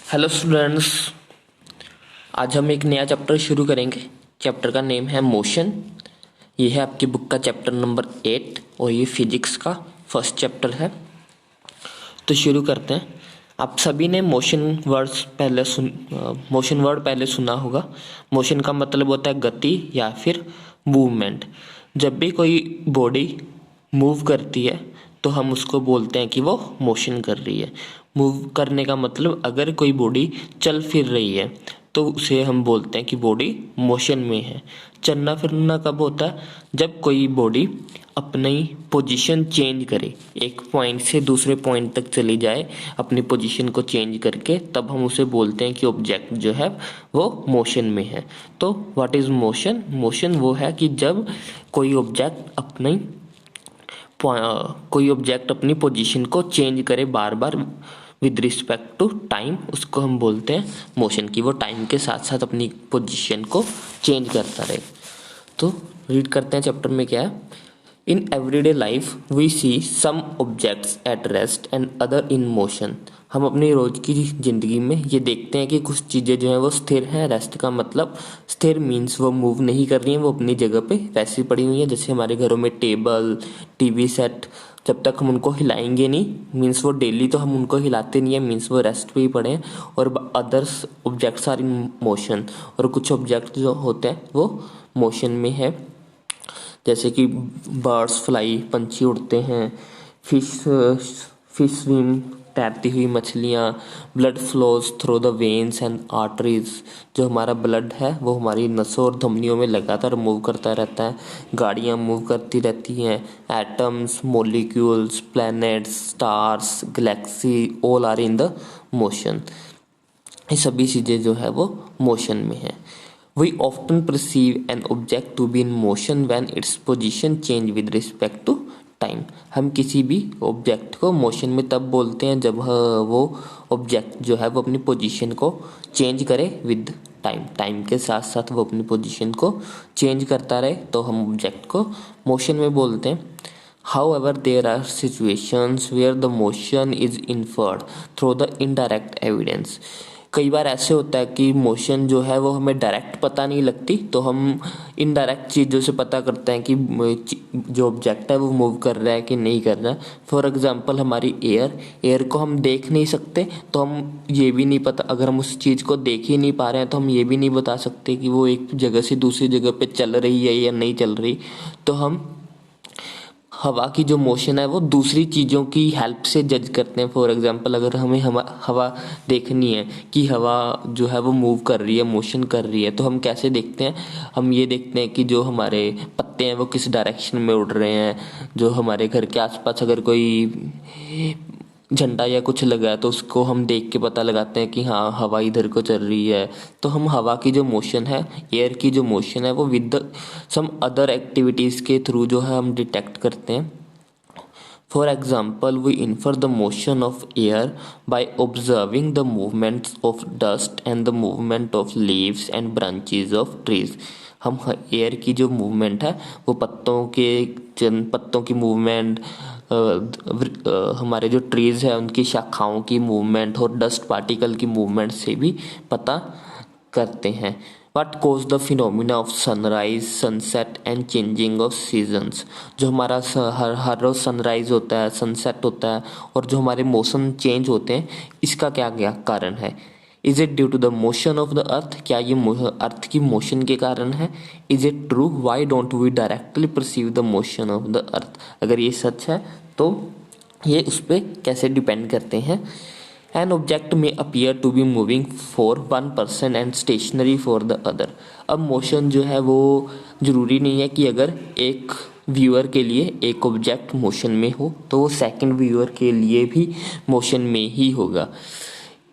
Hello students. आज हम एक नया चैप्टर शुरू करेंगे। चैप्टर का नेम है मोशन। ये है आपकी बुक का चैप्टर नंबर 8 और ये फिजिक्स का फर्स्ट चैप्टर है। तो शुरू करते हैं। आप सभी ने मोशन वर्ड पहले सुना होगा। मोशन का मतलब होता है गति या फिर मूवमेंट। जब भी कोई बॉडी मूव करती है तो हम उसको बोलते हैं कि वो मोशन कर रही है। मूव करने का मतलब अगर कोई बॉडी चल फिर रही है तो उसे हम बोलते हैं कि बॉडी मोशन में है। चलना फिरना कब होता है? जब कोई बॉडी अपनी पोजीशन चेंज करे, एक पॉइंट से दूसरे पॉइंट तक चली जाए अपनी पोजीशन को चेंज करके, तब हम उसे बोलते हैं कि ऑब्जेक्ट जो है वो मोशन में है। तो व्हाट इज मोशन? मोशन वो है कि जब कोई ऑब्जेक्ट अपनी पोजीशन को चेंज करे बार बार विद रिस्पेक्ट टू टाइम, उसको हम बोलते हैं मोशन। की वो टाइम के साथ साथ अपनी पोजीशन को चेंज करता रहे। तो रीड करते हैं चैप्टर में क्या है। In everyday life we see some objects at rest and other in motion. हम अपनी रोज की जिंदगी में ये देखते हैं कि कुछ चीज़ें जो हैं वो स्थिर हैं। रेस्ट का मतलब स्थिर मीन्स वो मूव नहीं कर रही हैं, वो अपनी जगह पे वैसी पड़ी हुई हैं। जैसे हमारे घरों में टेबल, टीवी सेट, जब तक हम उनको हिलाएंगे नहीं मीन्स वो डेली तो हम उनको हिलाते नहीं है, मीन्स वो रेस्ट पे ही पड़े हैं। और others objects are in motion, और कुछ ऑब्जेक्ट जो होते हैं वो मोशन में है। जैसे कि बर्ड्स फ्लाई, पंछी उड़ते हैं, फिश फिश स्विम, तैरती हुई मछलियाँ, blood flows through the veins and arteries. जो हमारा ब्लड है वो हमारी नसों और धमनियों में लगातार मूव करता रहता है। गाड़ियाँ मूव करती रहती हैं। Atoms, molecules, planets, stars, galaxy all are in the motion. ये सभी चीज़ें जो है वो मोशन में है। We often perceive an object to be in motion when its position change with respect to time। हम किसी भी ऑब्जेक्ट को मोशन में तब बोलते हैं जब वो ऑब्जेक्ट जो है वो अपनी पोजीशन को चेंज करे विद टाइम। टाइम के साथ साथ वो अपनी पोजीशन को चेंज करता रहे तो हम ऑब्जेक्ट को मोशन में बोलते हैं। However, there are situations where the motion is inferred through the indirect evidence। कई बार ऐसे होता है कि मोशन जो है वो हमें डायरेक्ट पता नहीं लगती, तो हम इनडायरेक्ट चीज़ों से पता करते हैं कि जो ऑब्जेक्ट है वो मूव कर रहा है कि नहीं कर रहा है। फॉर एग्जांपल हमारी एयर को हम देख नहीं सकते, तो हम ये भी नहीं पता, अगर हम उस चीज़ को देख ही नहीं पा रहे हैं तो हम ये भी नहीं बता सकते कि वो एक जगह से दूसरी जगह पे चल रही है या नहीं चल रही। तो हम हवा की जो मोशन है वो दूसरी चीज़ों की हेल्प से जज करते हैं। फॉर एग्जांपल अगर हमें हवा देखनी है कि हवा जो है वो मूव कर रही है, मोशन कर रही है, तो हम कैसे देखते हैं? हम ये देखते हैं कि जो हमारे पत्ते हैं वो किस डायरेक्शन में उड़ रहे हैं। जो हमारे घर के आसपास अगर कोई झंडा या कुछ लगा है तो उसको हम देख के पता लगाते हैं कि हाँ हवा इधर को चल रही है। तो हम हवा की जो मोशन है, एयर की जो मोशन है, वो विद सम अदर एक्टिविटीज़ के थ्रू जो है हम डिटेक्ट करते हैं। For example we infer the motion of air by observing the movements of dust and the movement of leaves and branches of trees. हम एयर की जो मूवमेंट है वो पत्तों की मूवमेंट, हमारे जो ट्रीज है उनकी शाखाओं की मूवमेंट और डस्ट पार्टिकल की मूवमेंट से भी पता करते हैं। What cause the phenomena of sunrise, sunset and changing of seasons. जो हमारा हर रोज सनराइज होता है, सनसेट होता है, और जो हमारे मौसम चेंज होते हैं, इसका क्या क्या कारण है? Is it due to the motion of the earth? क्या ये अर्थ की मोशन के कारण है? Is it true? Why don't we directly perceive the motion of the earth? अगर ये सच है तो ये उस पर कैसे डिपेंड करते हैं? An object may appear to be moving for one person and stationary for the other. अब मोशन जो है वो जरूरी नहीं है कि अगर एक व्यूअर के लिए एक ऑब्जेक्ट मोशन में हो तो वो सेकंड व्यूअर के लिए भी मोशन में ही होगा।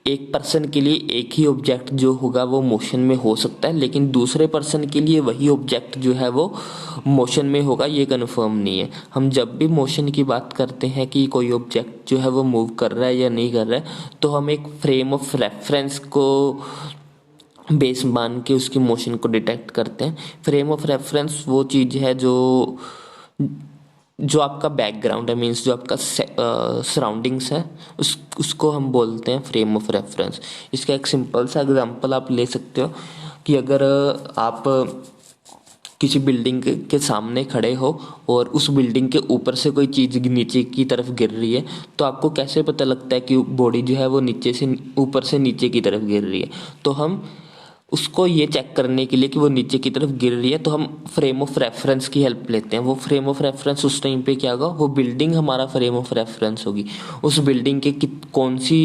एक पर्सन के लिए एक ही ऑब्जेक्ट जो होगा वो मोशन में हो सकता है, लेकिन दूसरे पर्सन के लिए वही ऑब्जेक्ट जो है वो मोशन में होगा, ये कन्फर्म नहीं है। हम जब भी मोशन की बात करते हैं कि कोई ऑब्जेक्ट जो है वो मूव कर रहा है या नहीं कर रहा है, तो हम एक फ्रेम ऑफ रेफरेंस को बेस मान के उसकी मोशन को डिटेक्ट करते हैं। फ्रेम ऑफ रेफरेंस वो चीज़ है जो जो आपका बैकग्राउंड है, मीन्स जो आपका सराउंडिंग्स है, उसको हम बोलते हैं फ्रेम ऑफ रेफरेंस। इसका एक सिंपल सा एग्जांपल आप ले सकते हो कि अगर आप किसी बिल्डिंग के सामने खड़े हो और उस बिल्डिंग के ऊपर से कोई चीज़ नीचे की तरफ गिर रही है, तो आपको कैसे पता लगता है कि बॉडी जो है वो नीचे से ऊपर से नीचे की तरफ गिर रही है। तो हम उसको ये चेक करने के लिए कि वो नीचे की तरफ गिर रही है, तो हम फ्रेम ऑफ रेफरेंस की हेल्प लेते हैं। वो फ्रेम ऑफ रेफरेंस उस टाइम पे क्या होगा, वो बिल्डिंग हमारा फ्रेम ऑफ रेफरेंस होगी। उस बिल्डिंग के कौन सी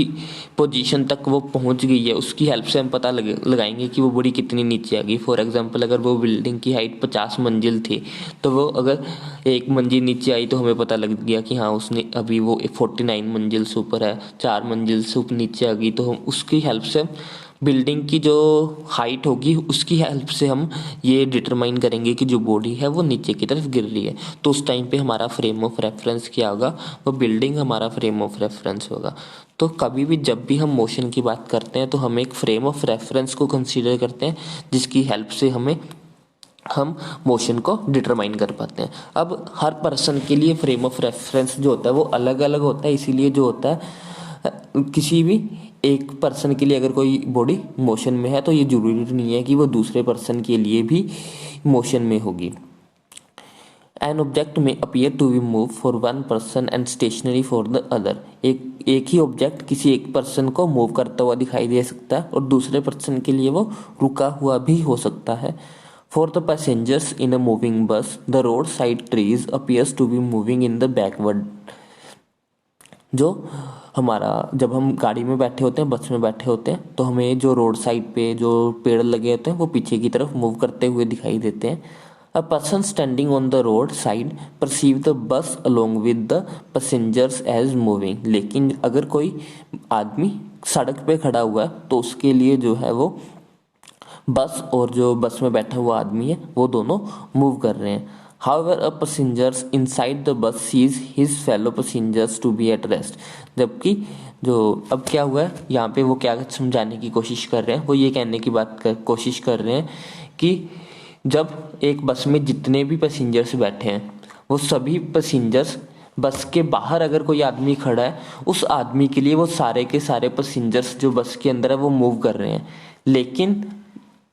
पोजीशन तक वो पहुंच गई है, उसकी हेल्प से हम पता लगाएंगे कि वो बॉडी कितनी नीचे आ गई। फॉर एग्जांपल, अगर वो बिल्डिंग की हाइट 50 मंजिल थी, तो वो अगर एक मंजिल नीचे आई तो हमें पता लग गया कि हाँ उसने अभी वो 49 मंजिल से ऊपर है, 4 मंजिल से ऊपर नीचे आ गई। तो हम उसकी हेल्प से बिल्डिंग की जो हाइट होगी उसकी हेल्प से हम ये डिटरमाइन करेंगे कि जो बॉडी है वो नीचे की तरफ गिर रही है। तो उस टाइम पे हमारा फ्रेम ऑफ रेफरेंस क्या होगा, वो बिल्डिंग हमारा फ्रेम ऑफ रेफरेंस होगा। तो कभी भी जब भी हम मोशन की बात करते हैं तो हम एक फ्रेम ऑफ रेफरेंस को कंसीडर करते हैं, जिसकी हेल्प से हम मोशन को डिटरमाइन कर पाते हैं। अब हर पर्सन के लिए फ्रेम ऑफ रेफरेंस जो होता है वो अलग अलग होता है, इसीलिए जो होता है किसी भी एक पर्सन के लिए अगर कोई बॉडी मोशन में है तो ये जरूरी नहीं है कि वो दूसरे पर्सन के लिए भी मोशन में होगी। An object may appear to be move for one person and stationary for the other. एक ही ऑब्जेक्ट किसी एक पर्सन को मूव करता हुआ दिखाई दे सकता है और दूसरे पर्सन के लिए वो रुका हुआ भी हो सकता है। For the passengers in a moving bus the road side trees appears to be moving in the backward. जो हमारा जब हम गाड़ी में बैठे होते हैं, बस में बैठे होते हैं, तो हमें जो रोड साइड पे जो पेड़ लगे होते हैं वो पीछे की तरफ मूव करते हुए दिखाई देते हैं। A person standing on the road side perceive the bus along with the passengers as moving. लेकिन अगर कोई आदमी सड़क पे खड़ा हुआ है तो उसके लिए जो है वो बस और जो बस में बैठा हुआ आदमी है वो दोनों मूव कर रहे हैं। However, a passengers inside the bus sees his fellow passengers to be at rest। जबकि जो अब क्या हुआ है यहाँ पे वो क्या समझाने की कोशिश कर रहे हैं, वो ये कहने की कोशिश कर रहे हैं कि जब एक बस में जितने भी पैसेंजर्स बैठे हैं वो सभी पैसेंजर्स बस के बाहर अगर कोई आदमी खड़ा है, उस आदमी के लिए वो सारे के सारे पैसेंजर्स जो बस के अंदर है वो मूव कर रहे हैं। लेकिन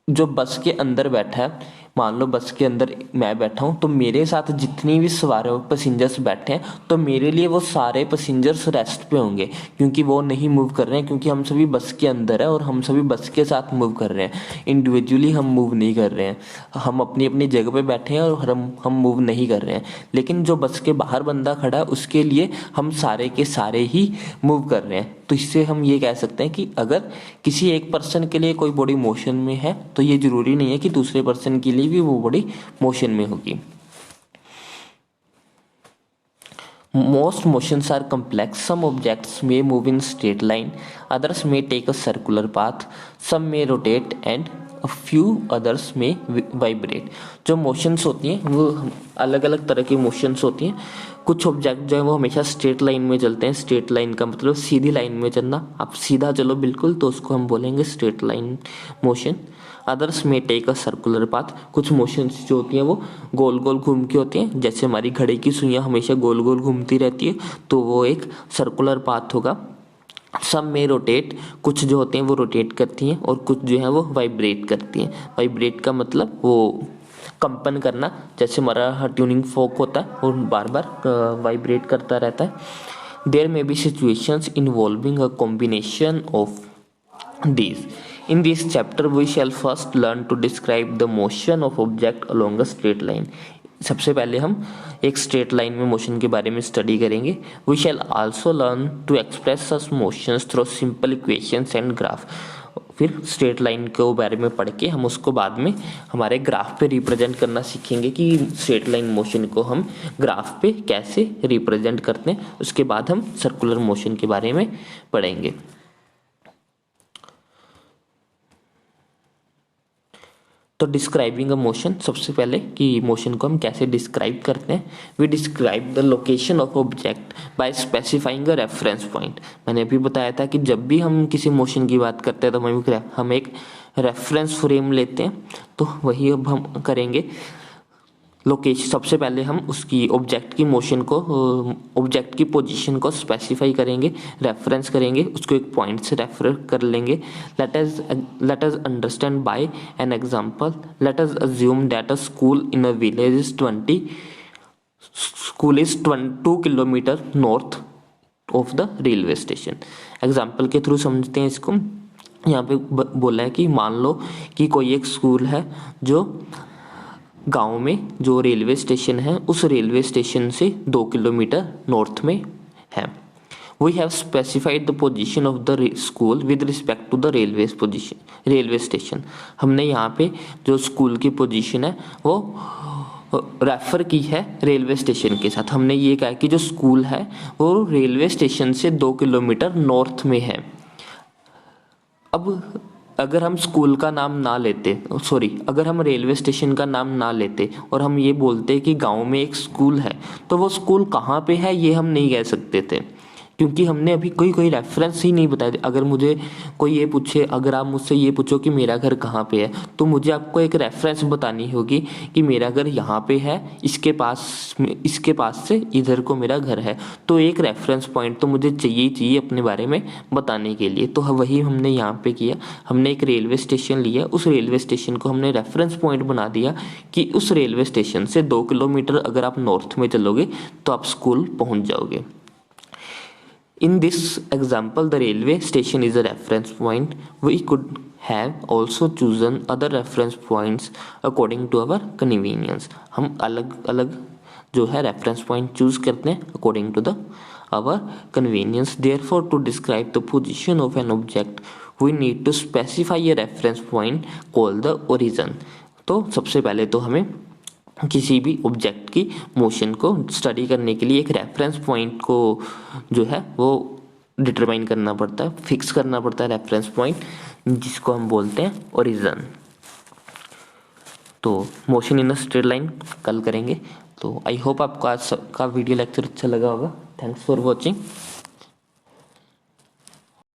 जो बस के अंदर बैठा है, मान लो बस के अंदर मैं बैठा हूँ तो मेरे साथ जितनी भी सवार पैसेंजर्स बैठे हैं तो मेरे लिए वो सारे पैसेंजर्स रेस्ट पे होंगे, क्योंकि वो नहीं मूव कर रहे हैं, क्योंकि हम सभी बस के अंदर है और हम सभी बस के साथ मूव कर रहे हैं। इंडिविजुअली हम मूव नहीं कर रहे हैं, हम अपनी अपनी जगह पे बैठे हैं और हम मूव नहीं कर रहे हैं। लेकिन जो बस के बाहर बंदा खड़ा है उसके लिए हम सारे के सारे ही मूव कर रहे हैं। तो इससे हम ये कह सकते हैं कि अगर किसी एक पर्सन के लिए कोई बॉडी मोशन में है तो ये जरूरी नहीं है कि दूसरे पर्सन के लिए भी वो बॉडी मोशन में होगी। Most motions are complex. Some objects may move in straight line, others may take a circular path, some may rotate and a few others may vibrate। जो मोशंस होती हैं वो अलग अलग तरह की मोशंस होती हैं। कुछ ऑब्जेक्ट जो है वो हमेशा स्ट्रेट लाइन में चलते हैं। स्ट्रेट लाइन का मतलब सीधी लाइन में चलना, आप सीधा चलो बिल्कुल तो उसको हम बोलेंगे स्ट्रेट लाइन मोशन। अदर्स में टेक अ सर्कुलर पाथ। कुछ मोशंस जो होती हैं वो गोल गोल घूम के होती हैं, जैसे हमारी घड़ी की सुइयां हमेशा गोल गोल घूमती रहती है तो वो एक सर्कुलर पाथ होगा। सब में रोटेट, कुछ जो होते हैं वो रोटेट करती हैं और कुछ जो है वो वाइब्रेट करती हैं। वाइब्रेट का मतलब वो कंपन करना, जैसे हमारा ट्यूनिंग फोक होता है वो बार बार वाइब्रेट करता रहता है। There may be situations involving a combination of these। In this chapter we shall first learn to describe the motion of object along a straight line। सबसे पहले हम एक स्ट्रेट लाइन में मोशन के बारे में स्टडी करेंगे। We shall also learn to express such motions through simple equations and graph। फिर स्ट्रेट लाइन के बारे में पढ़ के हम उसको बाद में हमारे ग्राफ पे रिप्रेजेंट करना सीखेंगे कि स्ट्रेट लाइन मोशन को हम ग्राफ पे कैसे रिप्रेजेंट करते हैं। उसके बाद हम सर्कुलर मोशन के बारे में पढ़ेंगे। तो डिस्क्राइबिंग अ मोशन, सबसे पहले कि मोशन को हम कैसे डिस्क्राइब करते हैं। We describe the location of object by specifying a reference point. मैंने अभी बताया था कि जब भी हम किसी मोशन की बात करते हैं तो हम एक रेफरेंस फ्रेम लेते हैं। तो वही अब हम करेंगे लोकेशन, सबसे पहले हम उसकी ऑब्जेक्ट की मोशन को, ऑब्जेक्ट की पोजीशन को स्पेसिफाई करेंगे, रेफरेंस करेंगे, उसको एक पॉइंट से रेफर कर लेंगे। Let us understand by an example. Let us assume that a school in a village is 2 kilometre north of the railway station. Example के थ्रू समझते हैं इसको। यहाँ पे बोला है कि मान लो कि कोई एक स्कूल है जो गांव में, जो रेलवे स्टेशन है उस रेलवे स्टेशन से 2 किलोमीटर नॉर्थ में है। We have specified the position of the school with respect to the railway station. हमने यहाँ पे जो स्कूल की पोजीशन है वो रेफर की है रेलवे स्टेशन के साथ। हमने ये कहा कि जो स्कूल है वो रेलवे स्टेशन से 2 किलोमीटर नॉर्थ में है। अब अगर हम स्कूल का नाम ना लेते, अगर हम रेलवे स्टेशन का नाम ना लेते और हम ये बोलते कि गांव में एक स्कूल है, तो वो स्कूल कहाँ पे है ये हम नहीं कह सकते थे, क्योंकि हमने अभी कोई रेफरेंस ही नहीं बताया। अगर मुझे कोई ये पूछे, अगर आप मुझसे ये पूछो कि मेरा घर कहाँ पे है, तो मुझे आपको एक रेफरेंस बतानी होगी कि मेरा घर यहाँ पे है, इसके पास से इधर को मेरा घर है। तो एक रेफरेंस पॉइंट तो मुझे चाहिए अपने बारे में बताने के लिए। तो वही हमने यहाँ पे किया। हमने एक रेलवे स्टेशन लिया, उस रेलवे स्टेशन को हमने रेफरेंस पॉइंट बना दिया कि उस रेलवे स्टेशन से 2 किलोमीटर अगर आप नॉर्थ में चलोगे तो आप स्कूल पहुँच जाओगे। In this example, the railway station is a reference point. We could have also chosen other reference points according to our convenience. हम अलग अलग जो है reference point choose करते हैं according to our convenience. Therefore, to describe the position of an object, we need to specify a reference point called the origin. तो सबसे पहले तो हमें किसी भी ऑब्जेक्ट की मोशन को स्टडी करने के लिए एक रेफरेंस पॉइंट को जो है वो डिटरमाइन करना पड़ता है, फिक्स करना पड़ता है रेफरेंस पॉइंट, जिसको हम बोलते हैं ओरिजिन। तो motion in a straight line कल करेंगे। तो आई होप आपको आज का वीडियो लेक्चर अच्छा लगा होगा। Thanks for watching.